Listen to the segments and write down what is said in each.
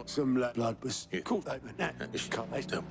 Some blood was caught open. Can't they do?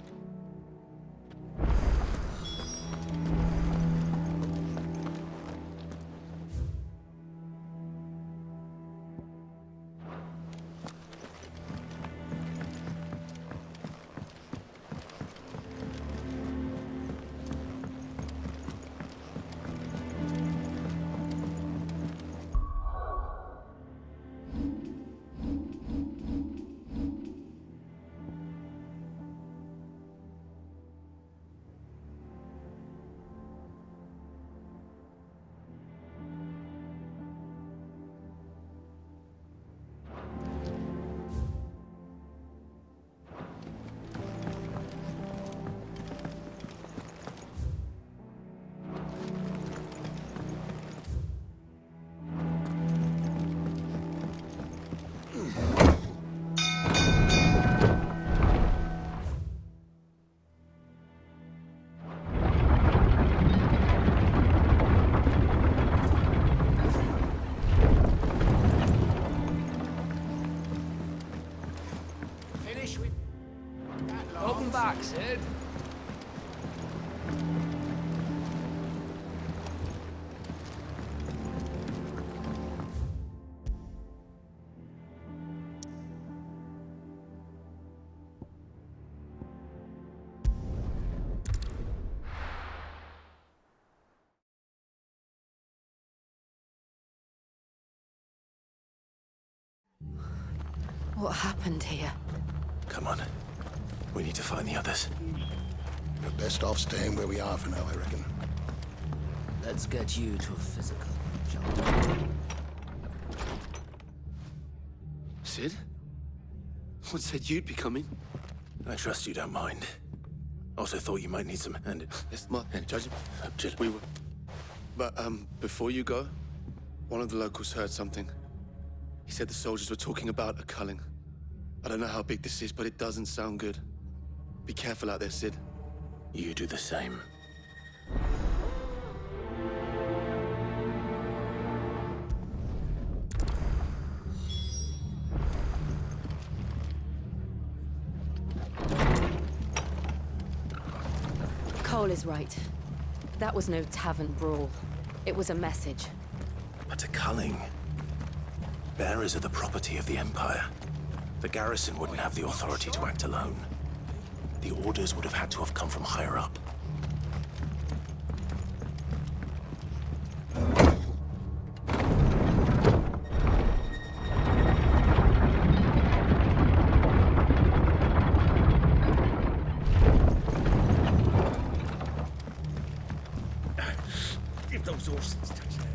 Welcome back, Sid. What happened here? Come on. We need to find the others. We're best off staying where we are for now, I reckon. Let's get you to a physical, shall we? Sid? What said you'd be coming? I trust you don't mind. Also thought you might need some hand. It's my judge. Just We were. But before you go, one of the locals heard something. He said the soldiers were talking about a culling. I don't know how big this is, but it doesn't sound good. Be careful out there, Sid. You do the same. Cole is right. That was no tavern brawl. It was a message. But a culling. Bearers are the property of the Empire. The garrison wouldn't have the authority to act alone. The orders would have had to have come from higher up. If those horses touch down.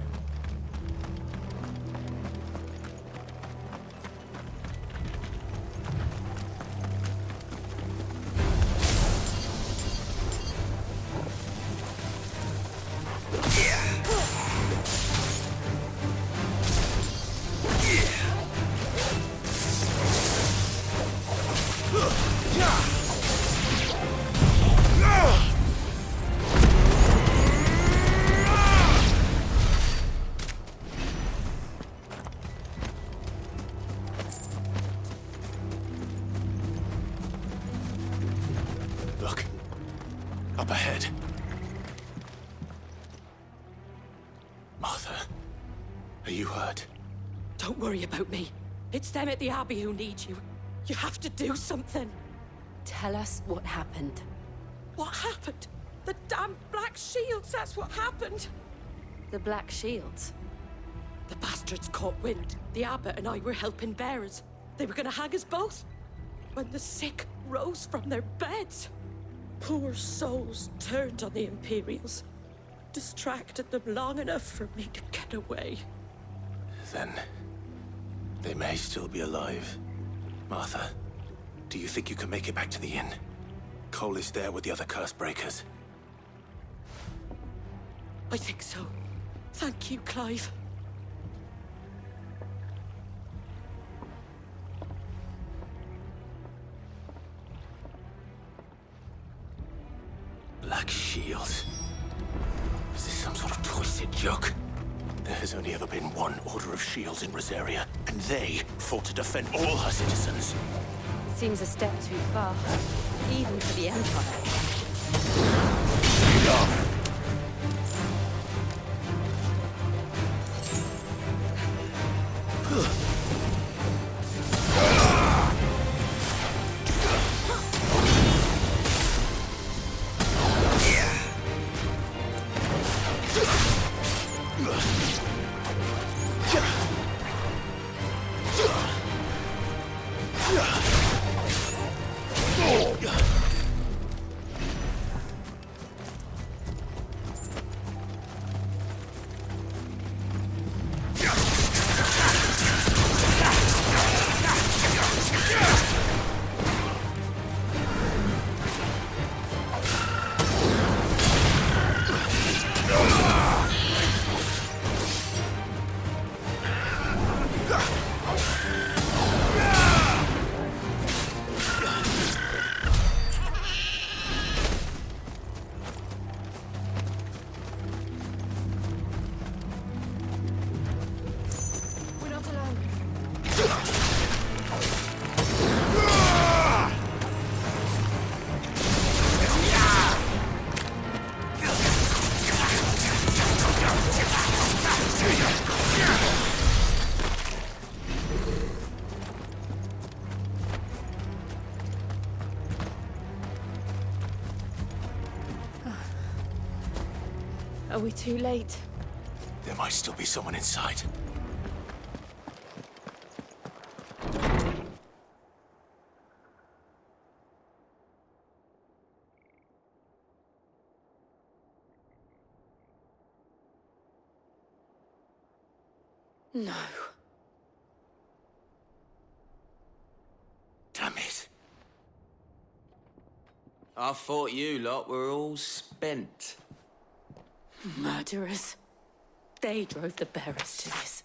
Look. Up ahead. Martha, are you hurt? Don't worry about me. It's them at the Abbey who need you. You have to do something. Tell us what happened. What happened? The damn Black Shields, that's what happened. The Black Shields. The bastards caught wind. The abbot and I were helping bearers. They were gonna hang us both. When the sick rose from their beds, poor souls turned on the Imperials. Distracted them long enough for me to get away. Then they may still be alive. Martha, do you think you can make it back to the inn? Cole is there with the other curse breakers. I think so. Thank you, Clive. Black Shields. Is this some sort of twisted joke? There has only ever been one Order of Shields in Rosaria, and they fought to defend all her citizens. Seems a step too far, even for the Empire. We're not alone. Are we too late? There might still be someone inside. No. Damn it. I thought you lot were all spent. Murderers. They drove the bearers to this.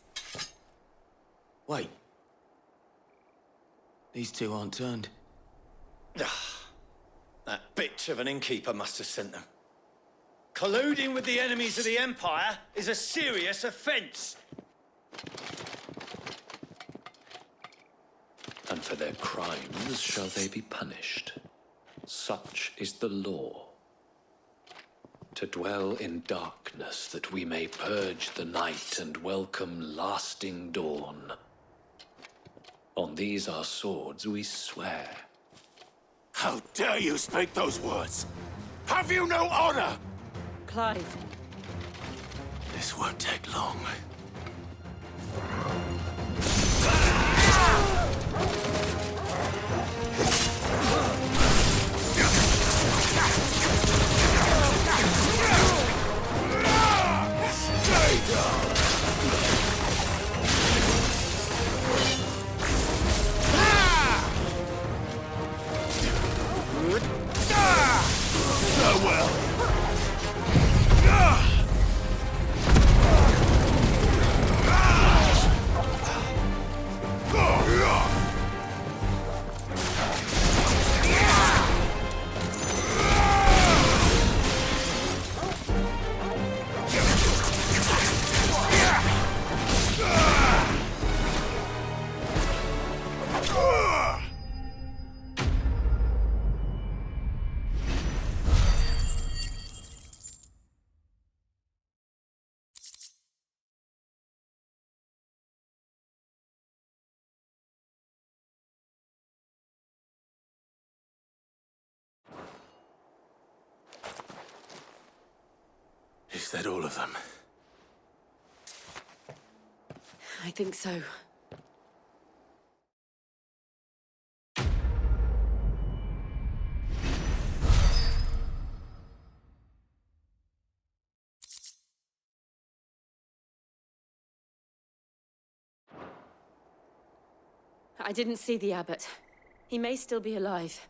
Wait. These two aren't turned. That bitch of an innkeeper must have sent them. Colluding with the enemies of the Empire is a serious offence. And for their crimes shall they be punished. Such is the law. To dwell in darkness that we may purge the night and welcome lasting dawn. On these our swords we swear. How dare you speak those words? Have you no honor? Clive. This won't take long. Is that all of them? I think so. I didn't see the abbot. He may still be alive.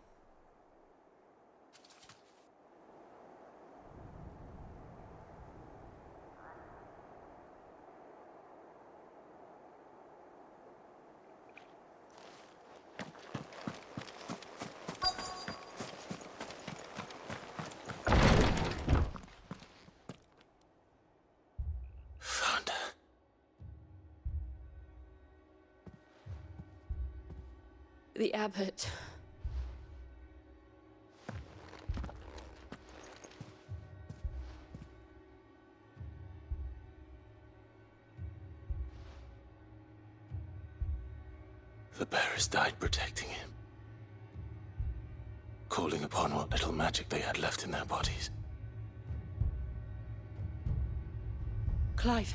Found her. The abbot The bearers died protecting him, calling upon what little magic they had left in their bodies. Clive.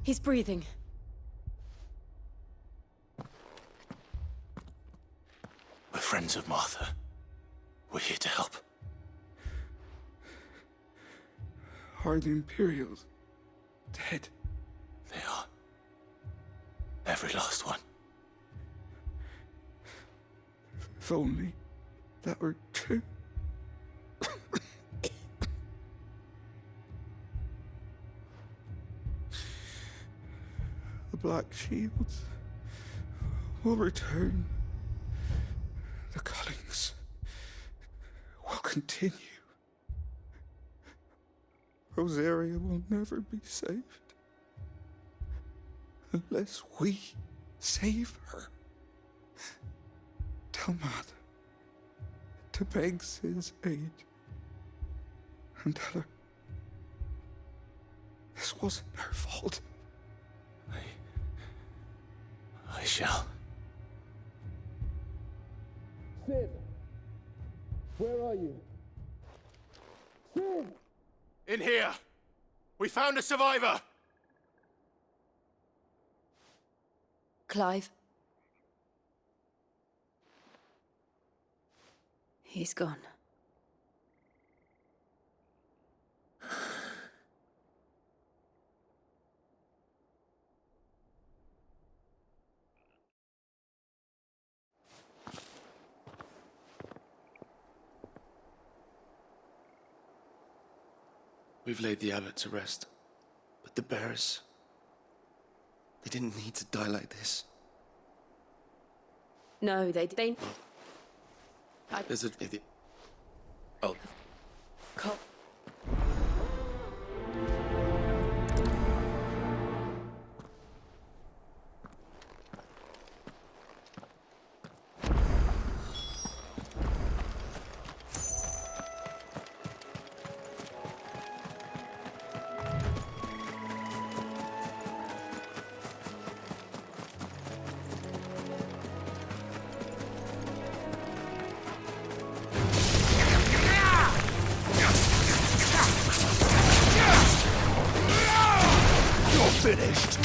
He's breathing. We're friends of Martha. We're here to help. Are the Imperials dead? They are. Every last one. If only that were true. The Black Shields will return. The Cullings will continue. Rosaria will never be saved unless we save her. Tell Matt to beg Sid's aid and tell her this wasn't her fault. I shall. Sid, where are you? Sid! In here! We found a survivor! Clive. He's gone. We've laid the abbot to rest. But the bearers... they didn't need to die like this. No, they... There's a... Oh. Col- Finished.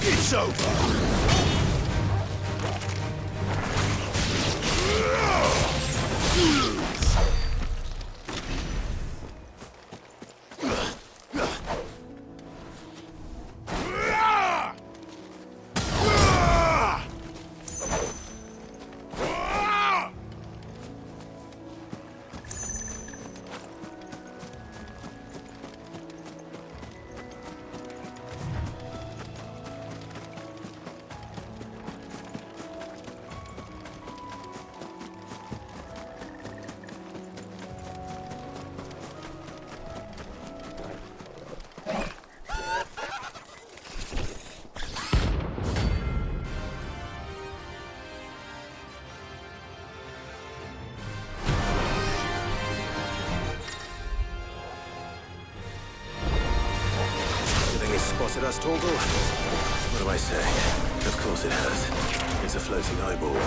It's over. Spotted us, Torgal? What do I say? Of course it has. It's a floating eyeball.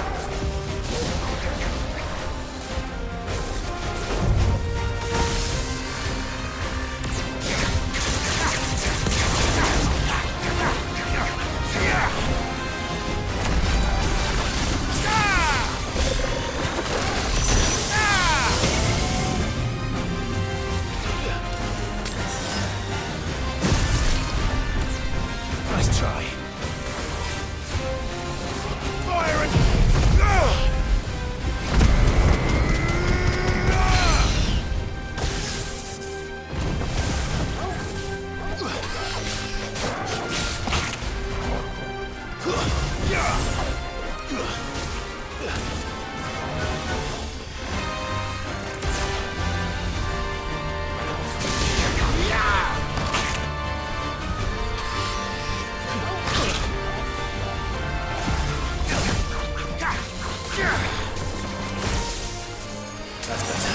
Nice try. Fire and... That's better.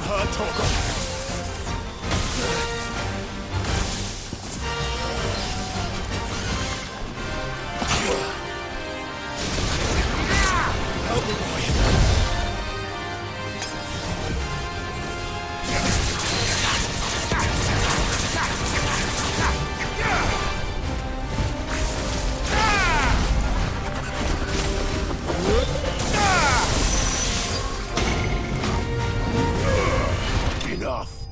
can't hurt Torgal. Help the boy. Enough.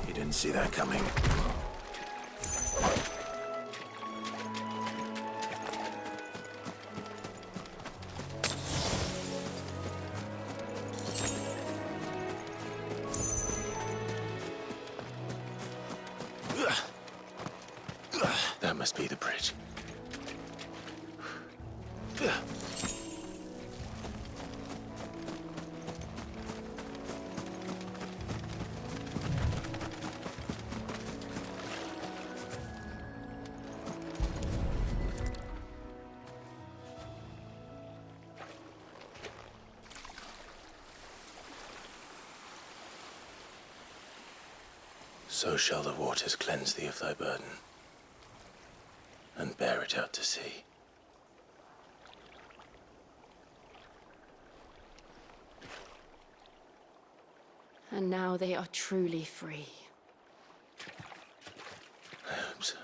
You didn't see that coming. That must be the bridge. So shall the waters cleanse thee of thy burden, and bear it out to sea. And now they are truly free. I hope so.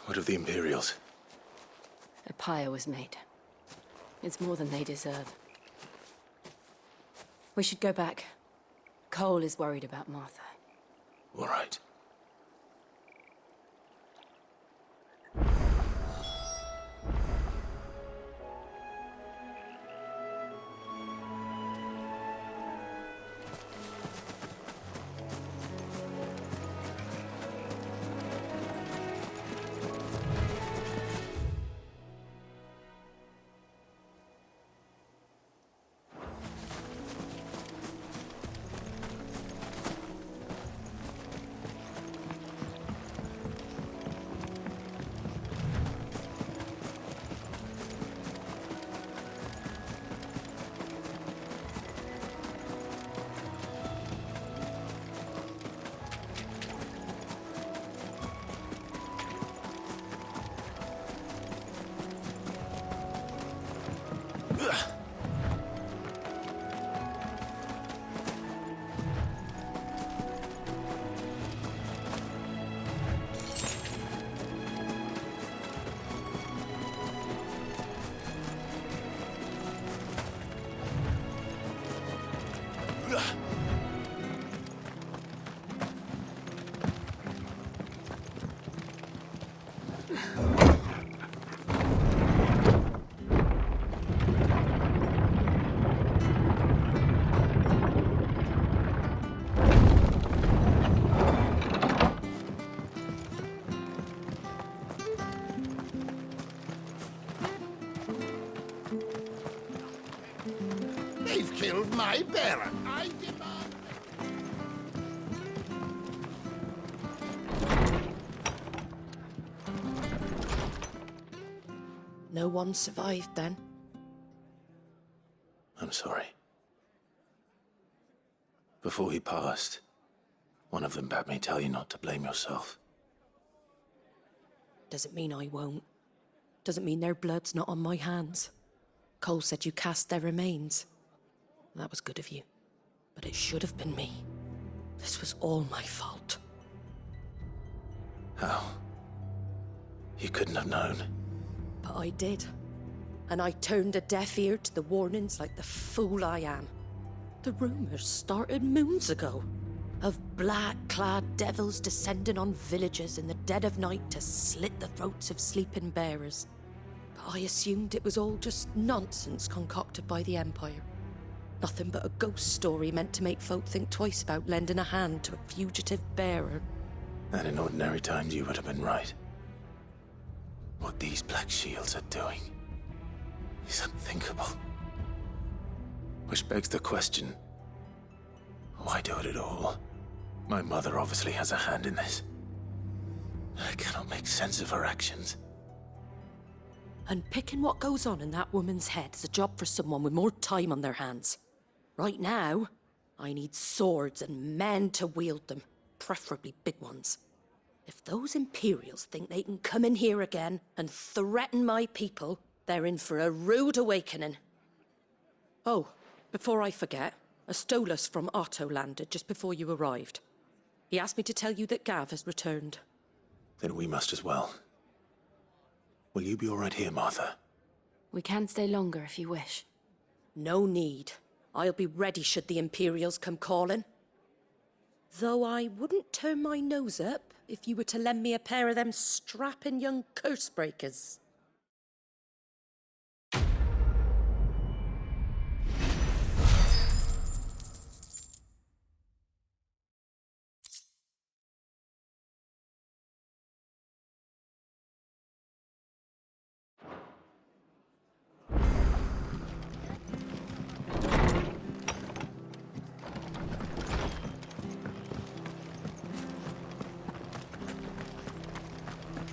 What of the Imperials? A pyre was made. It's more than they deserve. We should go back. Cole is worried about Martha. All right. They've killed my Baron. I demand... No one survived then. I'm sorry. Before he passed, one of them bade me tell you not to blame yourself. Doesn't mean I won't. Doesn't mean their blood's not on my hands. Cole said you cast their remains. That was good of you. But it should have been me. This was all my fault. How? You couldn't have known. But I did. And I turned a deaf ear to the warnings like the fool I am. The rumors started moons ago. Of black-clad devils descending on villages in the dead of night to slit the throats of sleeping bearers. But I assumed it was all just nonsense concocted by the Empire. Nothing but a ghost story meant to make folk think twice about lending a hand to a fugitive bearer. And in ordinary times you would have been right. What these Black Shields are doing is unthinkable. Which begs the question, why do it at all? My mother obviously has a hand in this. I cannot make sense of her actions. Unpicking what goes on in that woman's head is a job for someone with more time on their hands. Right now, I need swords and men to wield them, preferably big ones. If those Imperials think they can come in here again and threaten my people, they're in for a rude awakening. Oh, before I forget, a Stolas from Otto landed just before you arrived. He asked me to tell you that Gav has returned. Then we must as well. Will you be all right here, Martha? We can stay longer if you wish. No need. I'll be ready should the Imperials come calling. Though I wouldn't turn my nose up if you were to lend me a pair of them strapping young curse breakers.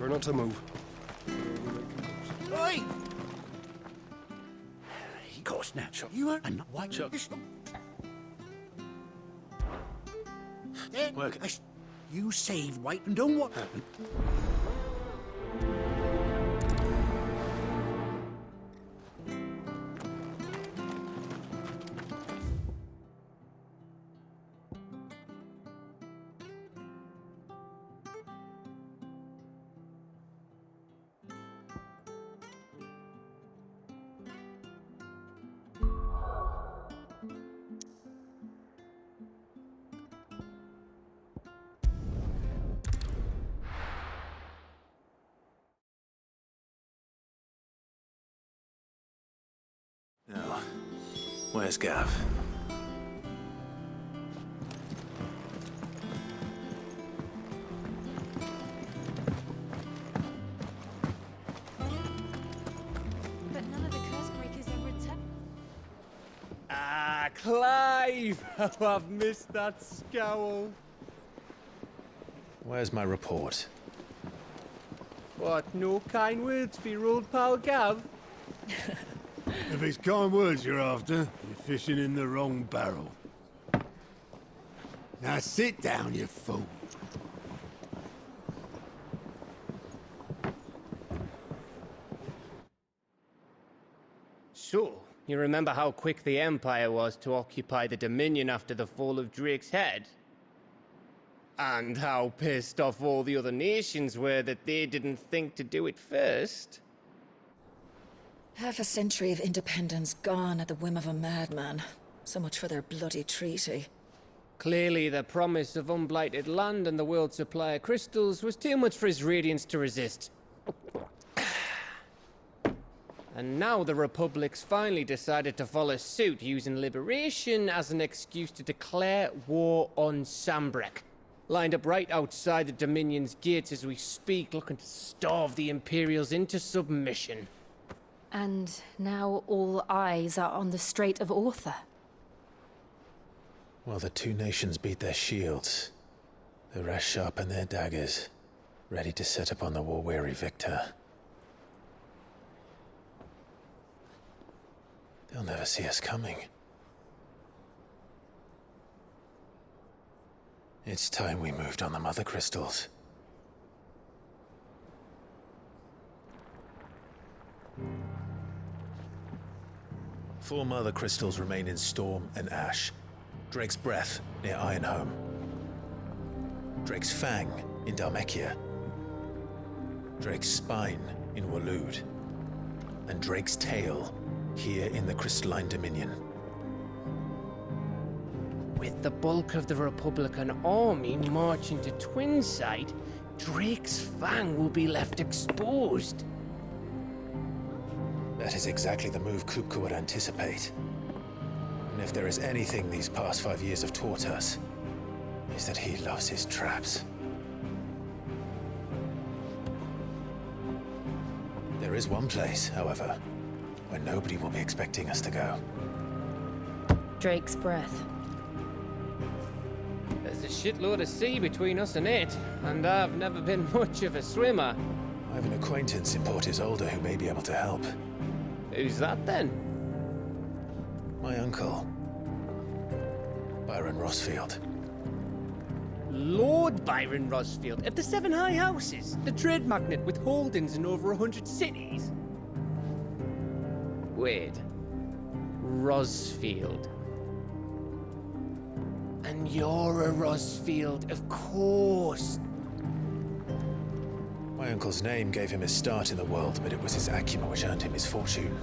Try not to move. Oi! He got snatched. You are not white. Work. You saved White and done what happened? Now, where's Gav? But none of the curse breakers ever returned. Ah, Clive! Oh, I've missed that scowl. Where's my report? What, no kind words for your old pal Gav? If it's kind words you're after, you're fishing in the wrong barrel. Now sit down, you fool. So, you remember how quick the Empire was to occupy the Dominion after the fall of Drake's head? And how pissed off all the other nations were that they didn't think to do it first? Half a century of independence gone at the whim of a madman. So much for their bloody treaty. Clearly, the promise of unblighted land and the world's supply of crystals was too much for his radiance to resist. And now the Republic's finally decided to follow suit, using liberation as an excuse to declare war on Sambrek. Lined up right outside the Dominion's gates as we speak, looking to starve the Imperials into submission. And now all eyes are on the Strait of Author. While the two nations beat their shields, the rest sharpen their daggers, ready to set upon the war-weary victor. They'll never see us coming. It's time we moved on the Mother Crystals. Four Mother Crystals remain in Storm and Ash. Drake's Breath near Ironhome. Drake's Fang in Dhalmekia. Drake's Spine in Waloed. And Drake's Tail here in the Crystalline Dominion. With the bulk of the Republican army marching to Twinside, Drake's Fang will be left exposed. That is exactly the move Kupka would anticipate. And if there is anything these past 5 years have taught us, is that he loves his traps. There is one place, however, where nobody will be expecting us to go. Drake's Breath. There's a shitload of sea between us and it, and I've never been much of a swimmer. I have an acquaintance in Port Isolde who may be able to help. Who's that then? My uncle, Byron Rosfield. Lord Byron Rosfield of the Seven High Houses, the trade magnate with holdings in over 100 cities. Wait, Rosfield. And you're a Rosfield, of course. My uncle's name gave him his start in the world, but it was his acumen which earned him his fortune,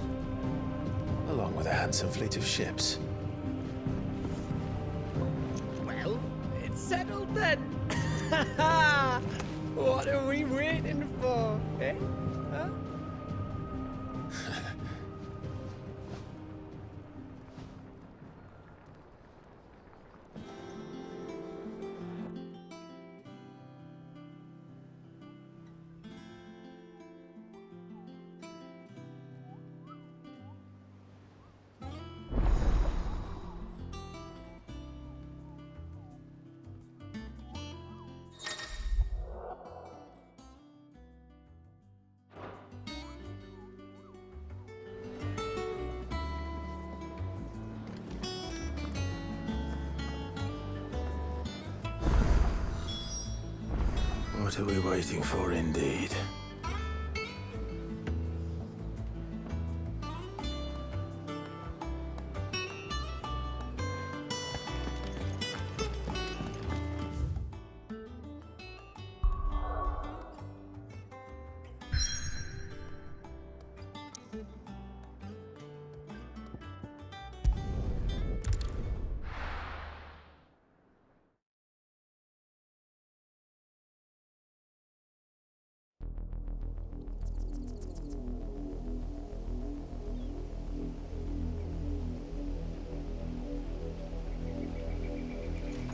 along with a handsome fleet of ships. Well, it's settled then. What are we waiting for, eh? Huh? What are we waiting for, indeed?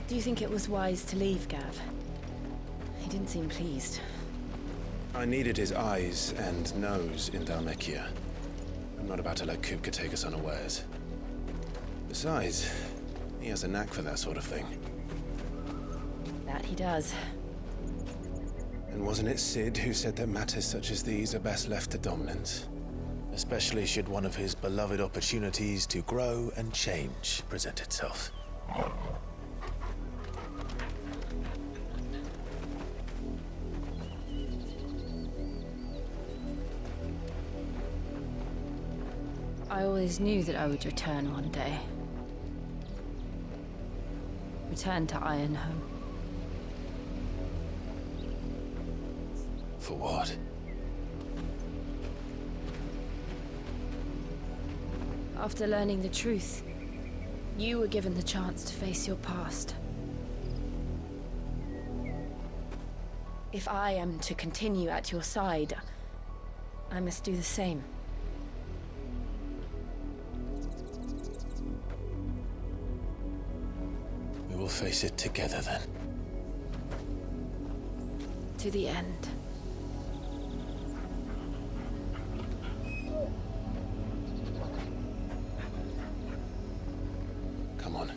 Do you think it was wise to leave, Gav? He didn't seem pleased. I needed his eyes and nose in Dhalmekia. I'm not about to let Kupka take us unawares. Besides, he has a knack for that sort of thing. That he does. And wasn't it Sid who said that matters such as these are best left to dominance? Especially should one of his beloved opportunities to grow and change present itself. I always knew that I would return one day. Return to Ironhome. For what? After learning the truth, you were given the chance to face your past. If I am to continue at your side, I must do the same. We will face it together then. To the end. Come on.